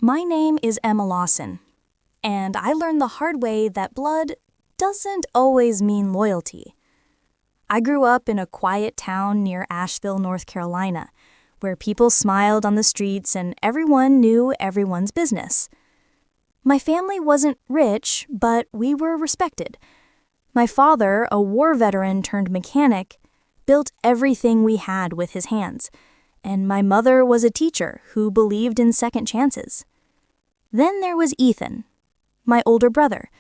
My name is Emma Lawson, and I learned the hard way that blood doesn't always mean loyalty. I grew up in a quiet town near Asheville, North Carolina, where people smiled on the streets and everyone knew everyone's business. My family wasn't rich, but we were respected. My father, a war veteran turned mechanic, built everything we had with his hands, and my mother was a teacher who believed in second chances. Then there was Ethan, my older brother,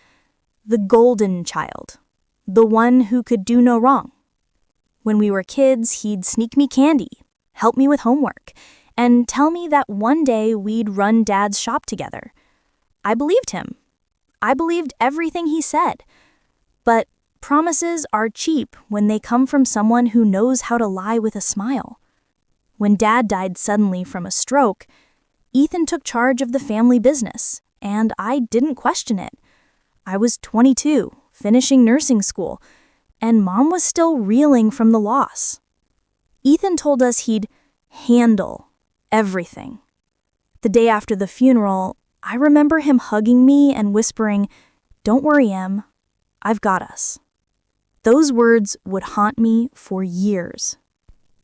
the golden child, the one who could do no wrong. When we were kids, he'd sneak me candy, help me with homework, and tell me that one day we'd run Dad's shop together. I believed him. I believed everything he said. But promises are cheap when they come from someone who knows how to lie with a smile. When Dad died suddenly from a stroke, Ethan took charge of the family business, and I didn't question it. I was 22, finishing nursing school, and Mom was still reeling from the loss. Ethan told us he'd handle everything. The day after the funeral, I remember him hugging me and whispering, "Don't worry, Em, I've got us." Those words would haunt me for years.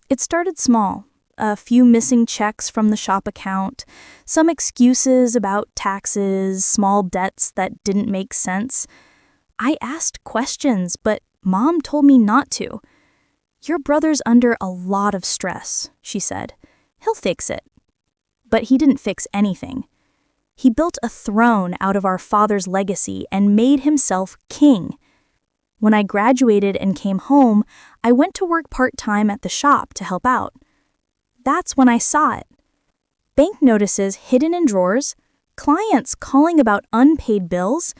It started small. A few missing checks from the shop account, some excuses about taxes, small debts that didn't make sense. I asked questions, but Mom told me not to. "Your brother's under a lot of stress," she said. "He'll fix it." But he didn't fix anything. He built a throne out of our father's legacy and made himself king. When I graduated and came home, I went to work part-time at the shop to help out. That's when I saw it. Bank notices hidden in drawers, clients calling about unpaid bills,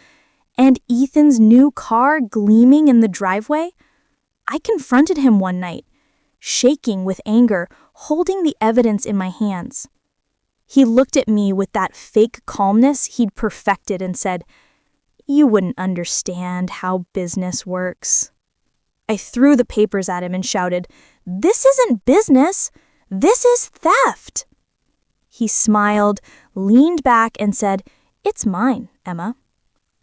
and Ethan's new car gleaming in the driveway. I confronted him one night, shaking with anger, holding the evidence in my hands. He looked at me with that fake calmness he'd perfected and said, "You wouldn't understand how business works." I threw the papers at him and shouted, "This isn't business. This is theft." He smiled, leaned back, and said, "It's mine, Emma.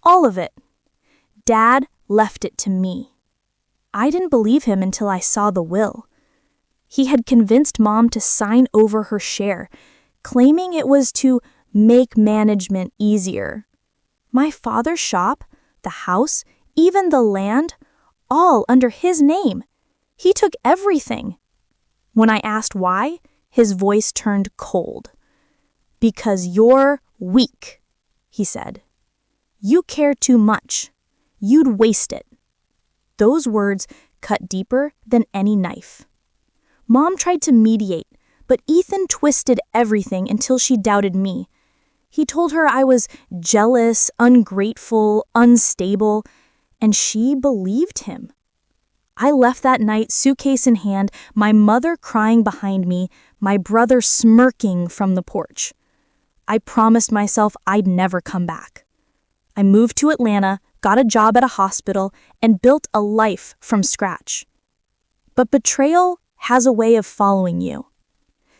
All of it. Dad left it to me." I didn't believe him until I saw the will. He had convinced Mom to sign over her share, claiming it was to make management easier. My father's shop, the house, even the land, all under his name. He took everything. When I asked why, his voice turned cold. "Because you're weak," he said. "You care too much. You'd waste it." Those words cut deeper than any knife. Mom tried to mediate, but Ethan twisted everything until she doubted me. He told her I was jealous, ungrateful, unstable, and she believed him. I left that night, suitcase in hand, my mother crying behind me, my brother smirking from the porch. I promised myself I'd never come back. I moved to Atlanta, got a job at a hospital, and built a life from scratch. But betrayal has a way of following you.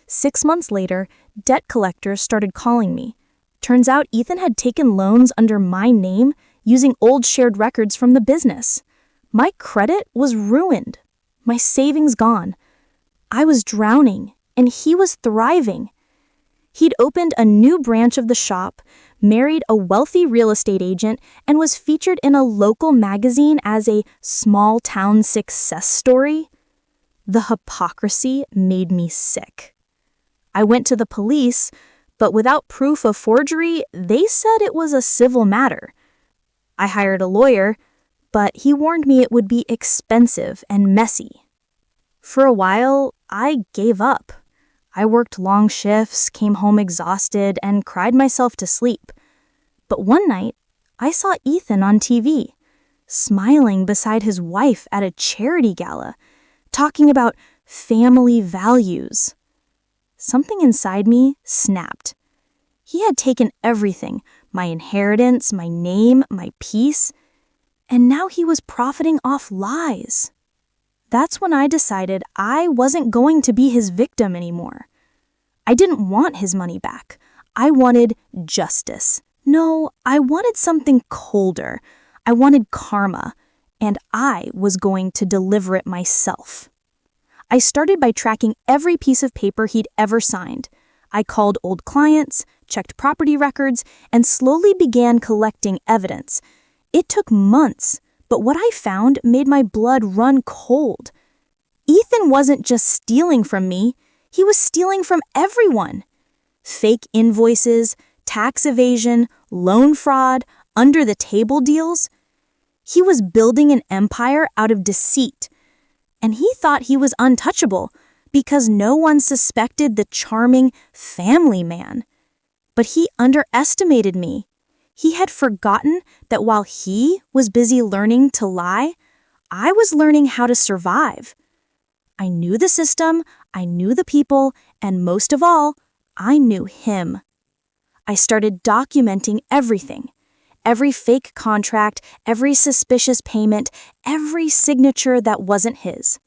6 months later, debt collectors started calling me. Turns out Ethan had taken loans under my name using old shared records from the business. My credit was ruined, my savings gone. I was drowning, and he was thriving. He'd opened a new branch of the shop, married a wealthy real estate agent, and was featured in a local magazine as a small-town success story. The hypocrisy made me sick. I went to the police, but without proof of forgery, they said it was a civil matter. I hired a lawyer, but he warned me it would be expensive and messy. For a while, I gave up. I worked long shifts, came home exhausted, and cried myself to sleep. But one night, I saw Ethan on TV, smiling beside his wife at a charity gala, talking about family values. Something inside me snapped. He had taken everything, my inheritance, my name, my peace, and now he was profiting off lies. That's when I decided I wasn't going to be his victim anymore. I didn't want his money back. I wanted justice. No, I wanted something colder. I wanted karma, and I was going to deliver it myself. I started by tracking every piece of paper he'd ever signed. I called old clients, checked property records, and slowly began collecting evidence. It took months, but what I found made my blood run cold. Ethan wasn't just stealing from me, he was stealing from everyone. Fake invoices, tax evasion, loan fraud, under-the-table deals. He was building an empire out of deceit. And he thought he was untouchable because no one suspected the charming family man. But he underestimated me. He had forgotten that while he was busy learning to lie, I was learning how to survive. I knew the system, I knew the people, and most of all, I knew him. I started documenting everything. Every fake contract, every suspicious payment, every signature that wasn't his.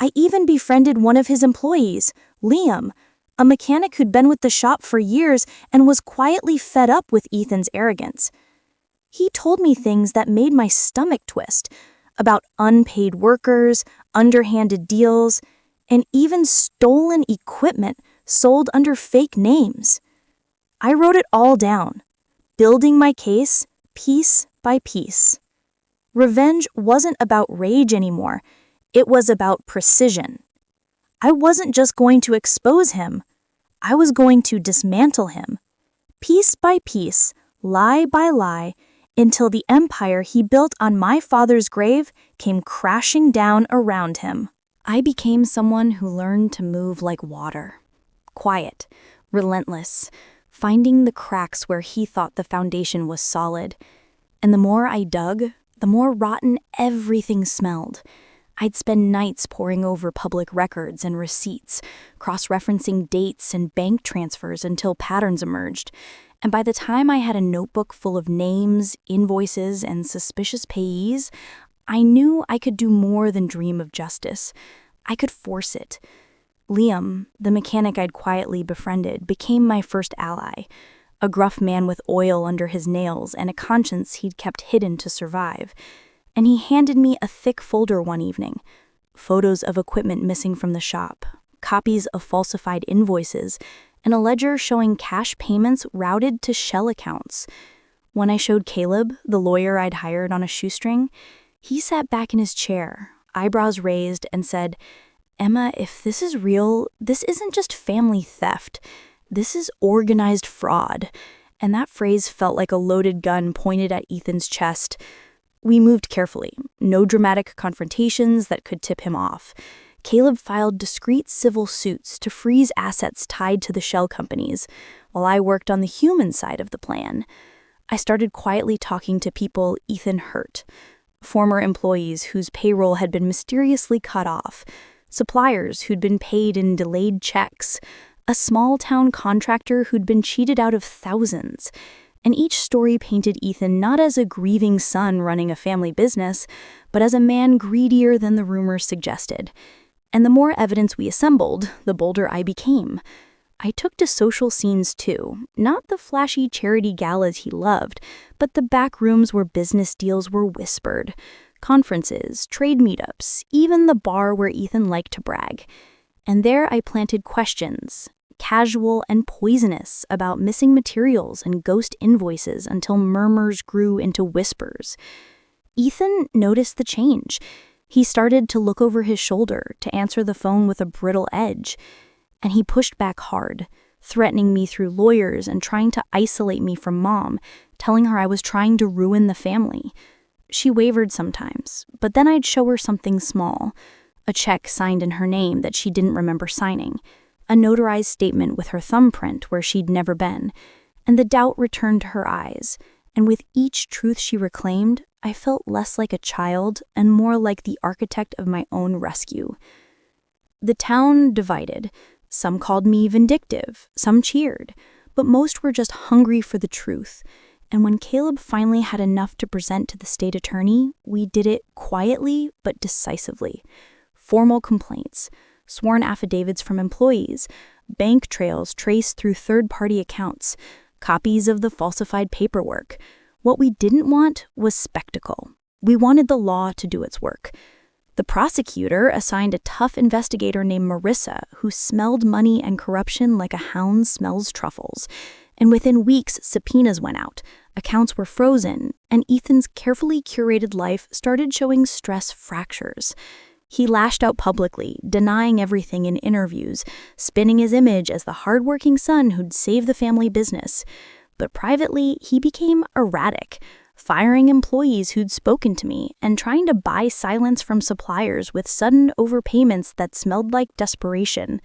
I even befriended one of his employees, Liam, a mechanic who'd been with the shop for years and was quietly fed up with Ethan's arrogance. He told me things that made my stomach twist, about unpaid workers, underhanded deals, and even stolen equipment sold under fake names. I wrote it all down, building my case piece by piece. Revenge wasn't about rage anymore. It was about precision. I wasn't just going to expose him. I was going to dismantle him, piece by piece, lie by lie, until the empire he built on my father's grave came crashing down around him. I became someone who learned to move like water, quiet, relentless, finding the cracks where he thought the foundation was solid. And the more I dug, the more rotten everything smelled. I'd spend nights poring over public records and receipts, cross-referencing dates and bank transfers until patterns emerged. And by the time I had a notebook full of names, invoices, and suspicious payees, I knew I could do more than dream of justice. I could force it. Liam, the mechanic I'd quietly befriended, became my first ally, a gruff man with oil under his nails and a conscience he'd kept hidden to survive. And he handed me a thick folder one evening, photos of equipment missing from the shop, copies of falsified invoices, and a ledger showing cash payments routed to shell accounts. When I showed Caleb, the lawyer I'd hired on a shoestring, he sat back in his chair, eyebrows raised, and said, "Emma, if this is real, this isn't just family theft. This is organized fraud." And that phrase felt like a loaded gun pointed at Ethan's chest. We moved carefully, no dramatic confrontations that could tip him off. Caleb filed discreet civil suits to freeze assets tied to the shell companies, while I worked on the human side of the plan. I started quietly talking to people Ethan hurt, former employees whose payroll had been mysteriously cut off, suppliers who'd been paid in delayed checks, a small-town contractor who'd been cheated out of thousands. And each story painted Ethan not as a grieving son running a family business, but as a man greedier than the rumors suggested. And the more evidence we assembled, the bolder I became. I took to social scenes too, not the flashy charity galas he loved, but the back rooms where business deals were whispered, conferences, trade meetups, even the bar where Ethan liked to brag. And there I planted questions, casual and poisonous, about missing materials and ghost invoices until murmurs grew into whispers. Ethan noticed the change. He started to look over his shoulder, to answer the phone with a brittle edge. And he pushed back hard, threatening me through lawyers and trying to isolate me from Mom, telling her I was trying to ruin the family. She wavered sometimes, but then I'd show her something small, a check signed in her name that she didn't remember signing, a notarized statement with her thumbprint where she'd never been, and the doubt returned to her eyes, and with each truth she reclaimed, I felt less like a child and more like the architect of my own rescue. The town divided. Some called me vindictive, some cheered, but most were just hungry for the truth. And when Caleb finally had enough to present to the state attorney, we did it quietly but decisively. Formal complaints, sworn affidavits from employees, bank trails traced through third-party accounts, copies of the falsified paperwork. What we didn't want was spectacle. We wanted the law to do its work. The prosecutor assigned a tough investigator named Marissa who smelled money and corruption like a hound smells truffles. And within weeks, subpoenas went out, accounts were frozen, and Ethan's carefully curated life started showing stress fractures. He lashed out publicly, denying everything in interviews, spinning his image as the hardworking son who'd saved the family business. But privately, he became erratic, firing employees who'd spoken to me and trying to buy silence from suppliers with sudden overpayments that smelled like desperation.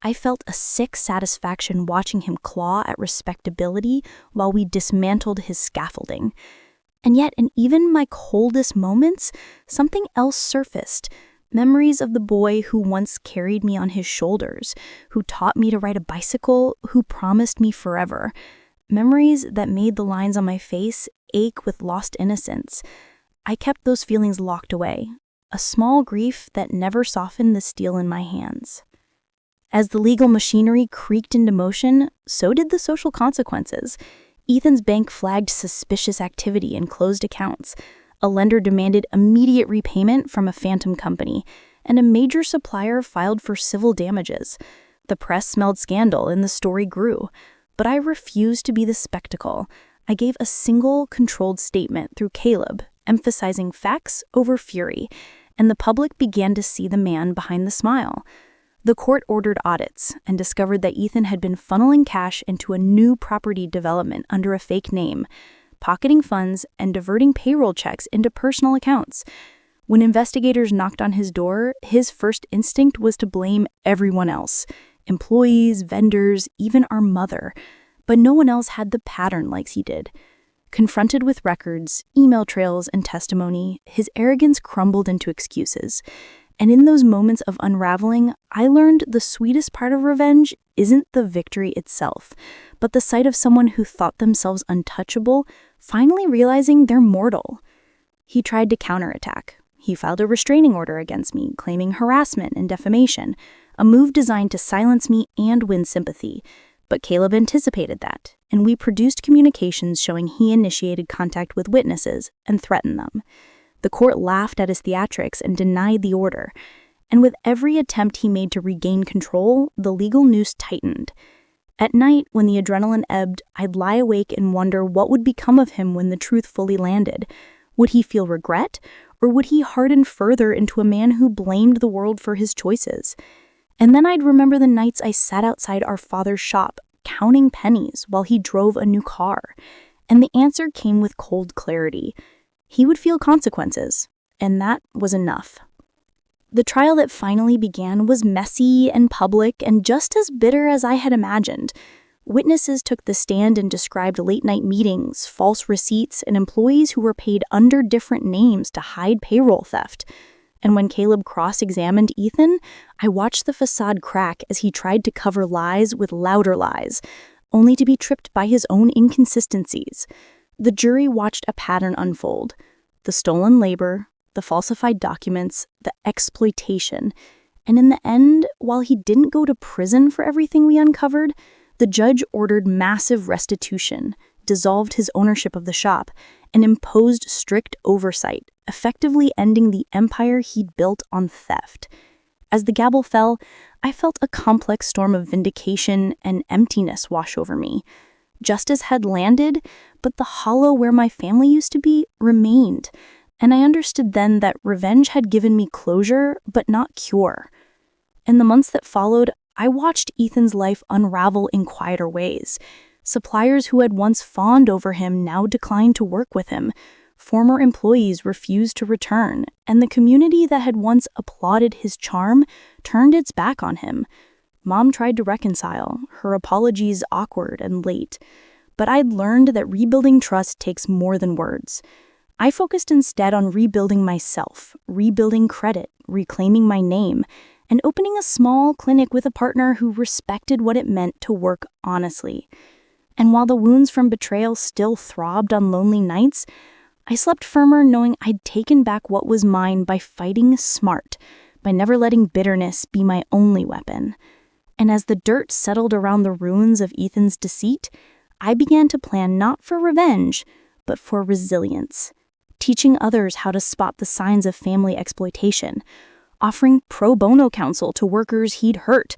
I felt a sick satisfaction watching him claw at respectability while we dismantled his scaffolding. And yet, in even my coldest moments, something else surfaced. Memories of the boy who once carried me on his shoulders, who taught me to ride a bicycle, who promised me forever. Memories that made the lines on my face ache with lost innocence. I kept those feelings locked away, a small grief that never softened the steel in my hands. As the legal machinery creaked into motion, so did the social consequences. Ethan's bank flagged suspicious activity and closed accounts. A lender demanded immediate repayment from a phantom company, and a major supplier filed for civil damages. The press smelled scandal and the story grew. But I refused to be the spectacle. I gave a single, controlled statement through Caleb, emphasizing facts over fury, and the public began to see the man behind the smile. The court ordered audits and discovered that Ethan had been funneling cash into a new property development under a fake name, pocketing funds and diverting payroll checks into personal accounts. When investigators knocked on his door, his first instinct was to blame everyone else. Employees, vendors, even our mother. But no one else had the pattern like he did. Confronted with records, email trails, and testimony, his arrogance crumbled into excuses. And in those moments of unraveling, I learned the sweetest part of revenge isn't the victory itself, but the sight of someone who thought themselves untouchable, finally realizing they're mortal. He tried to counterattack. He filed a restraining order against me, claiming harassment and defamation, a move designed to silence me and win sympathy. But Caleb anticipated that, and we produced communications showing he initiated contact with witnesses and threatened them. The court laughed at his theatrics and denied the order. And with every attempt he made to regain control, the legal noose tightened. At night, when the adrenaline ebbed, I'd lie awake and wonder what would become of him when the truth fully landed. Would he feel regret, or would he harden further into a man who blamed the world for his choices? And then I'd remember the nights I sat outside our father's shop, counting pennies while he drove a new car. And the answer came with cold clarity. He would feel consequences, and that was enough. The trial that finally began was messy and public and just as bitter as I had imagined. Witnesses took the stand and described late-night meetings, false receipts, and employees who were paid under different names to hide payroll theft. And when Caleb cross-examined Ethan, I watched the facade crack as he tried to cover lies with louder lies, only to be tripped by his own inconsistencies. The jury watched a pattern unfold. The stolen labor, the falsified documents, the exploitation. And in the end, while he didn't go to prison for everything we uncovered, the judge ordered massive restitution, dissolved his ownership of the shop, and imposed strict oversight, effectively ending the empire he'd built on theft. As the gavel fell, I felt a complex storm of vindication and emptiness wash over me. Justice had landed, but the hollow where my family used to be remained, and I understood then that revenge had given me closure, but not cure. In the months that followed, I watched Ethan's life unravel in quieter ways. Suppliers who had once fawned over him now declined to work with him. Former employees refused to return, and the community that had once applauded his charm turned its back on him. Mom tried to reconcile, her apologies awkward and late. But I'd learned that rebuilding trust takes more than words. I focused instead on rebuilding myself, rebuilding credit, reclaiming my name, and opening a small clinic with a partner who respected what it meant to work honestly. And while the wounds from betrayal still throbbed on lonely nights, I slept firmer knowing I'd taken back what was mine by fighting smart, by never letting bitterness be my only weapon. And as the dirt settled around the ruins of Ethan's deceit, I began to plan not for revenge, but for resilience, teaching others how to spot the signs of family exploitation, offering pro bono counsel to workers he'd hurt,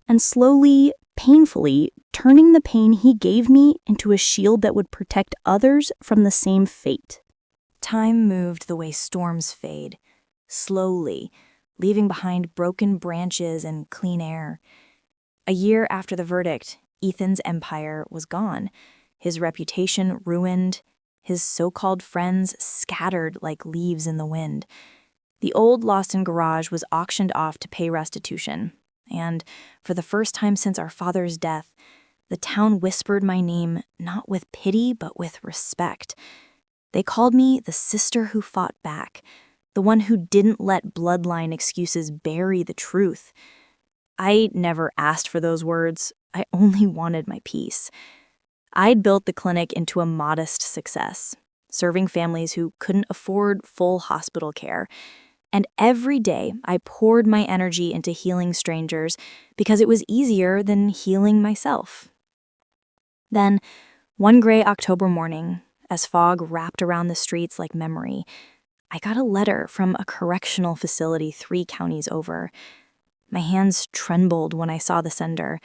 and slowly, painfully, turning the pain he gave me into a shield that would protect others from the same fate. Time moved the way storms fade, slowly, leaving behind broken branches and clean air. A year after the verdict, Ethan's empire was gone, his reputation ruined, his so-called friends scattered like leaves in the wind. The old Lawson garage was auctioned off to pay restitution, and for the first time since our father's death, the town whispered my name not with pity but with respect. They called me the sister who fought back, the one who didn't let bloodline excuses bury the truth. I never asked for those words. I only wanted my peace. I'd built the clinic into a modest success, serving families who couldn't afford full hospital care. And every day, I poured my energy into healing strangers because it was easier than healing myself. Then, one gray October morning, as fog wrapped around the streets like memory, I got a letter from a correctional facility 3 counties over. My hands trembled when I saw the sender,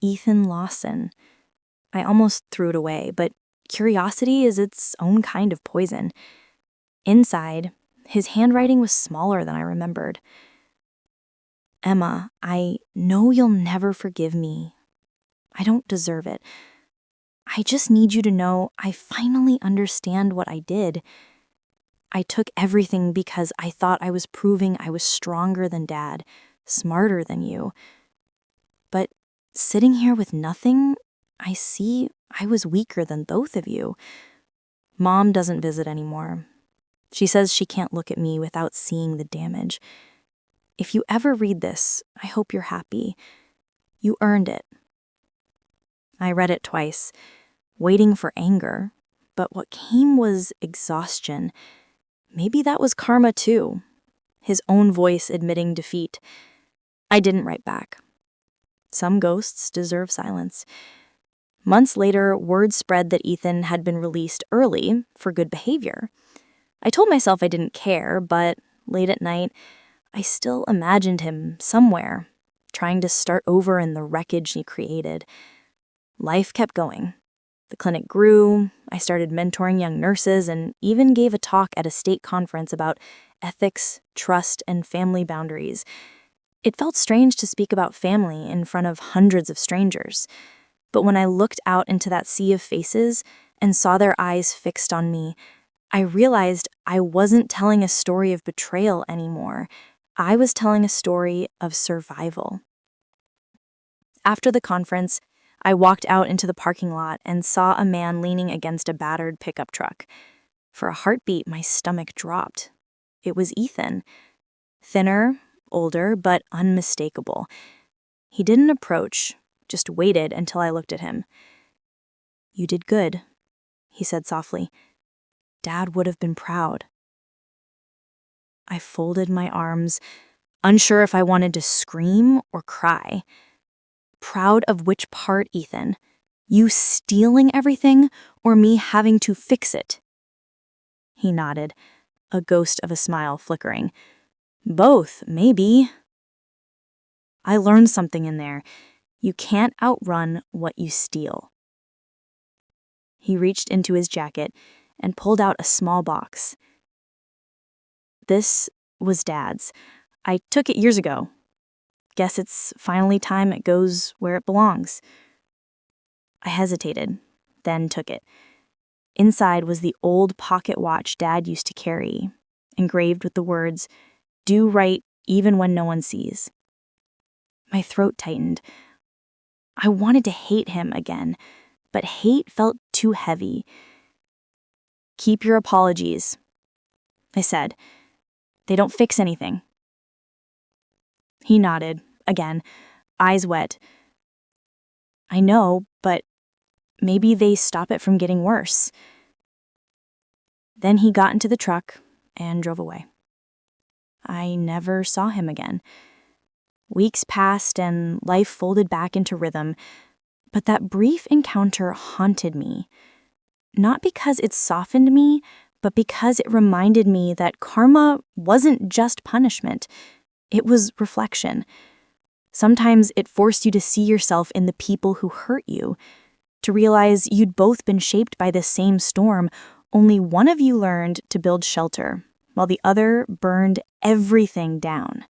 Ethan Lawson. I almost threw it away, but curiosity is its own kind of poison. Inside, his handwriting was smaller than I remembered. Emma, I know you'll never forgive me. I don't deserve it. I just need you to know I finally understand what I did. I took everything because I thought I was proving I was stronger than Dad, smarter than you. But sitting here with nothing, I see I was weaker than both of you. Mom doesn't visit anymore. She says she can't look at me without seeing the damage. If you ever read this, I hope you're happy. You earned it. I read it twice, waiting for anger, but what came was exhaustion. Maybe that was karma too, his own voice admitting defeat. I didn't write back. Some ghosts deserve silence. Months later, word spread that Ethan had been released early for good behavior. I told myself I didn't care, but late at night, I still imagined him somewhere, trying to start over in the wreckage he created. Life kept going. The clinic grew, I started mentoring young nurses, and even gave a talk at a state conference about ethics, trust, and family boundaries. It felt strange to speak about family in front of hundreds of strangers. But when I looked out into that sea of faces and saw their eyes fixed on me, I realized I wasn't telling a story of betrayal anymore. I was telling a story of survival. After the conference, I walked out into the parking lot and saw a man leaning against a battered pickup truck. For a heartbeat, my stomach dropped. It was Ethan. Thinner, older, but unmistakable. He didn't approach, just waited until I looked at him. "You did good," he said softly. "Dad would have been proud." I folded my arms, unsure if I wanted to scream or cry. Proud of which part, Ethan? You stealing everything or me having to fix it? He nodded, a ghost of a smile flickering. Both, maybe. I learned something in there. You can't outrun what you steal. He reached into his jacket and pulled out a small box. This was Dad's. I took it years ago. Guess it's finally time it goes where it belongs. I hesitated, then took it. Inside was the old pocket watch Dad used to carry, engraved with the words, "Do right even when no one sees." My throat tightened. I wanted to hate him again, but hate felt too heavy. "Keep your apologies," I said. "They don't fix anything." He nodded, again, eyes wet. "I know, but maybe they stop it from getting worse." Then he got into the truck and drove away. I never saw him again. Weeks passed and life folded back into rhythm, but that brief encounter haunted me. Not because it softened me, but because it reminded me that karma wasn't just punishment, it was reflection. Sometimes it forced you to see yourself in the people who hurt you, to realize you'd both been shaped by the same storm, only one of you learned to build shelter, while the other burned everything down.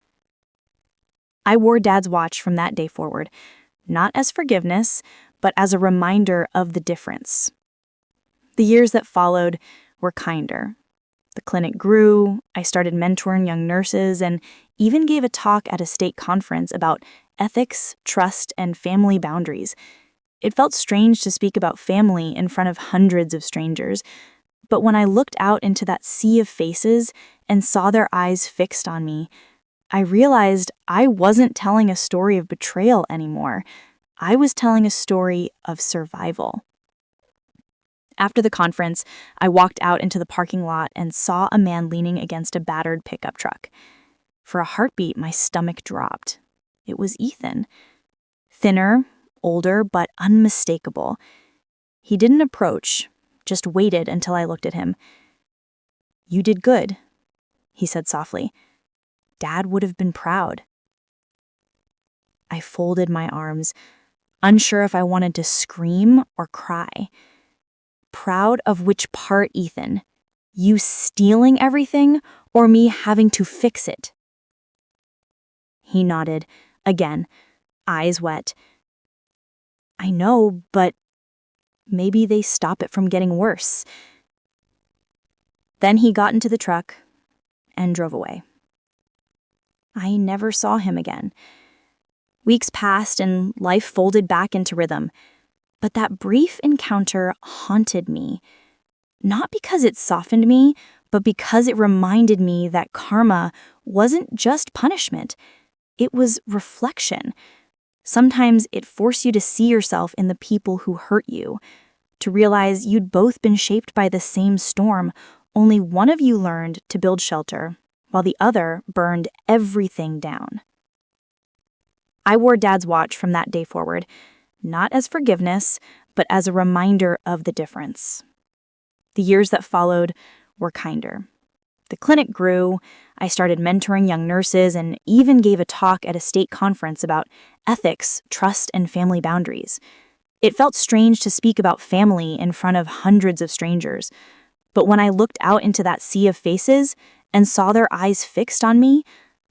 I wore Dad's watch from that day forward, not as forgiveness, but as a reminder of the difference. The years that followed were kinder. The clinic grew, I started mentoring young nurses, and even gave a talk at a state conference about ethics, trust, and family boundaries. It felt strange to speak about family in front of hundreds of strangers, but when I looked out into that sea of faces and saw their eyes fixed on me, I realized I wasn't telling a story of betrayal anymore. I was telling a story of survival. After the conference, I walked out into the parking lot and saw a man leaning against a battered pickup truck. For a heartbeat, my stomach dropped. It was Ethan. Thinner, older, but unmistakable. He didn't approach, just waited until I looked at him. "You did good," he said softly. "Dad would have been proud." I folded my arms, unsure if I wanted to scream or cry. Proud of which part, Ethan? You stealing everything or me having to fix it? He nodded, again, eyes wet. I know, but maybe they stop it from getting worse. Then he got into the truck and drove away. I never saw him again. Weeks passed and life folded back into rhythm, but that brief encounter haunted me. Not because it softened me, but because it reminded me that karma wasn't just punishment. It was reflection. Sometimes it forced you to see yourself in the people who hurt you, to realize you'd both been shaped by the same storm, only one of you learned to build shelter, while the other burned everything down. I wore Dad's watch from that day forward, not as forgiveness, but as a reminder of the difference. The years that followed were kinder. The clinic grew, I started mentoring young nurses, and even gave a talk at a state conference about ethics, trust, and family boundaries. It felt strange to speak about family in front of hundreds of strangers, but when I looked out into that sea of faces and saw their eyes fixed on me,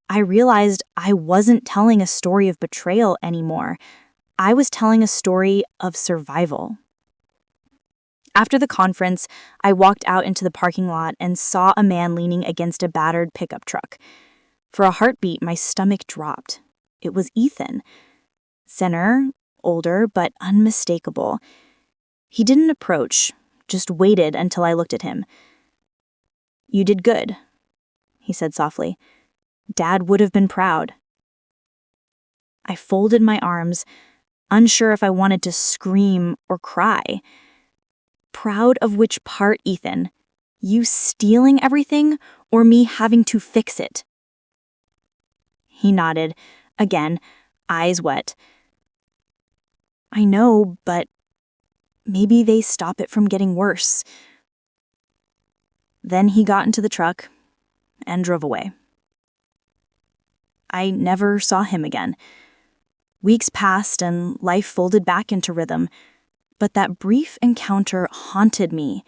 I realized I wasn't telling a story of betrayal anymore. I was telling a story of survival. After the conference, I walked out into the parking lot and saw a man leaning against a battered pickup truck. For a heartbeat, my stomach dropped. It was Ethan. Thinner, older, but unmistakable. He didn't approach, just waited until I looked at him. "You did good," he said softly. "Dad would have been proud." I folded my arms, unsure if I wanted to scream or cry. Proud of which part, Ethan? You stealing everything or me having to fix it? He nodded, again, eyes wet. I know, but maybe they stop it from getting worse. Then he got into the truck and drove away. I never saw him again. Weeks passed and life folded back into rhythm, but that brief encounter haunted me.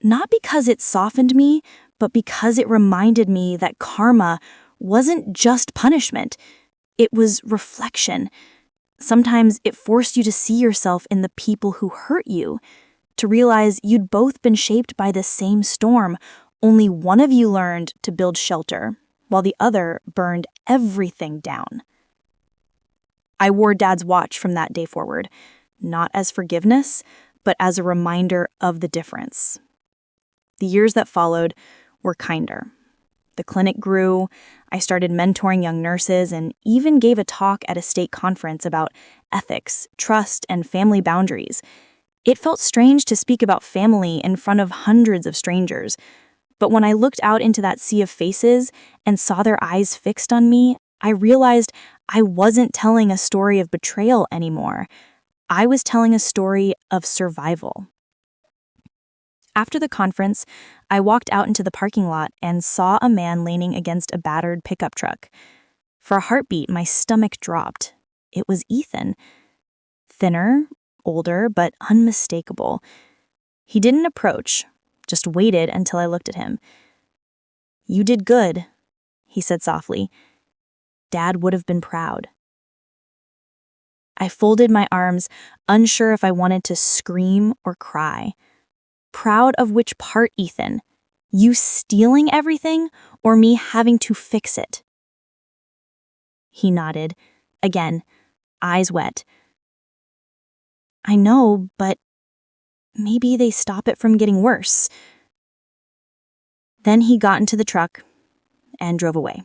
Not because it softened me, but because it reminded me that karma wasn't just punishment. It was reflection. Sometimes it forced you to see yourself in the people who hurt you, to realize you'd both been shaped by the same storm, only one of you learned to build shelter, while the other burned everything down. I wore Dad's watch from that day forward, not as forgiveness, but as a reminder of the difference. The years that followed were kinder. The clinic grew, I started mentoring young nurses, and even gave a talk at a state conference about ethics, trust, and family boundaries. It felt strange to speak about family in front of hundreds of strangers, but when I looked out into that sea of faces and saw their eyes fixed on me, I realized I wasn't telling a story of betrayal anymore. I was telling a story of survival. After the conference, I walked out into the parking lot and saw a man leaning against a battered pickup truck. For a heartbeat, my stomach dropped. It was Ethan. Thinner, older, but unmistakable. He didn't approach, just waited until I looked at him. "You did good," he said softly. "Dad would have been proud." I folded my arms, unsure if I wanted to scream or cry. Proud of which part, Ethan? You stealing everything or me having to fix it? He nodded, again, eyes wet. "I know, but maybe they stop it from getting worse." Then he got into the truck and drove away.